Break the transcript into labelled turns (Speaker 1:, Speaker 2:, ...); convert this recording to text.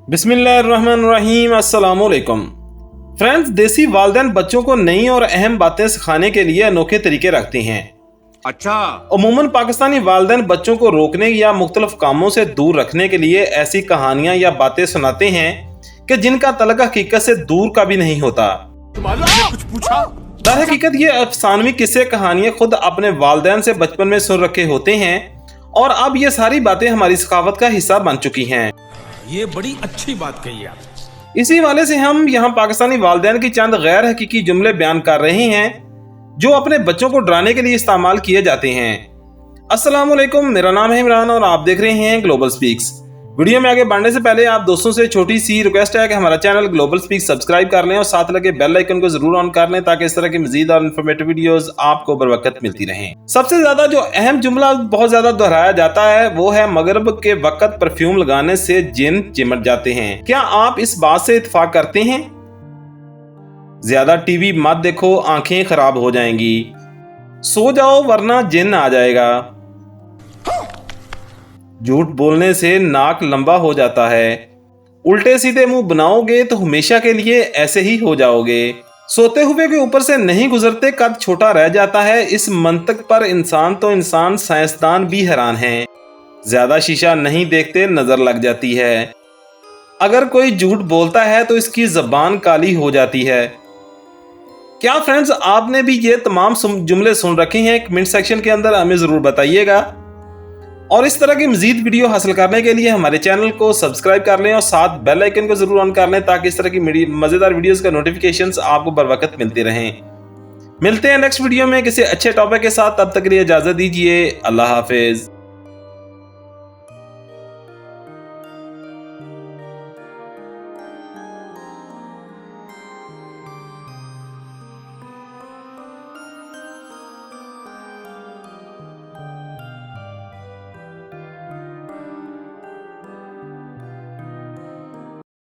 Speaker 1: बिस्मिल्लाहिर्रहमानिर्रहीम, अस्सलाम वालेकुम। फ्रेंड्स, देसी वालिदैन बच्चों को नई और अहम बातें सिखाने के लिए अनोखे तरीके रखते हैं।
Speaker 2: अच्छा।
Speaker 1: अमूमन पाकिस्तानी वालिदैन बच्चों को रोकने या मुख्तलिफ कामों से दूर रखने के लिए ऐसी कहानियां या बातें सुनाते हैं कि जिनका तल्लुक हकीकत से दूर का भी नहीं होता।
Speaker 2: कुछ पूछा?
Speaker 1: दर हकीकत ये अफसानवी किस्से कहानियां खुद अपने वालिदैन से बचपन में सुन रखे होते हैं और अब ये सारी बातें हमारी सकाफत का हिस्सा बन चुकी हैं।
Speaker 2: ये बड़ी अच्छी बात कही आप।
Speaker 1: इसी वाले से हम यहाँ पाकिस्तानी वालिदैन की चंद गैर हकीकी जुमले बयान कर रहे हैं जो अपने बच्चों को डराने के लिए इस्तेमाल किए जाते हैं। अस्सलाम वालेकुम, मेरा नाम है इमरान और आप देख रहे हैं ग्लोबल स्पीक्स। वीडियो में आगे बढ़ने से पहले आप दोस्तों से छोटी सी रिक्वेस्ट है कि हमारा चैनल ग्लोबल स्पीक्स सब्सक्राइब कर लें और साथ लगे बेल आइकन को जरूर ऑन कर लें ताकि इस तरह की मजीद और इन्फॉर्मेटिव वीडियोस आपको बर वक्त मिलती रहें। सबसे ज्यादा जो अहम जुमला बहुत ज्यादा दोहराया जाता है वो है मगरिब के वक्त परफ्यूम लगाने से जिन चिमट जाते हैं। क्या आप इस बात से इत्तेफाक करते हैं? ज्यादा टीवी मत देखो, आंखें खराब हो जाएंगी। सो जाओ वरना जिन आ जाएगा। झूठ बोलने से नाक लंबा हो जाता है। उल्टे सीधे मुंह बनाओगे तो हमेशा के लिए ऐसे ही हो जाओगे। सोते हुए के ऊपर से नहीं गुजरते, कद छोटा रह जाता है। इस मंतक पर इंसान साइंसदान भी हैरान हैं। ज्यादा शीशा नहीं देखते, नजर लग जाती है। अगर कोई झूठ बोलता है तो इसकी जबान काली हो जाती है। क्या फ्रेंड्स, आपने भी ये तमाम जुमले सुन रखे हैं? कमेंट सेक्शन के अंदर हमें जरूर बताइएगा। और इस तरह की मजीद वीडियो हासिल करने के लिए हमारे चैनल को सब्सक्राइब कर लें और साथ बेल आइकन को जरूर ऑन कर लें ताकि इस तरह की मजेदार वीडियोस का नोटिफिकेशंस आपको बर वक्त मिलते रहें। मिलते हैं नेक्स्ट वीडियो में किसी अच्छे टॉपिक के साथ। तब तक के लिए इजाजत दीजिए। अल्लाह हाफिज।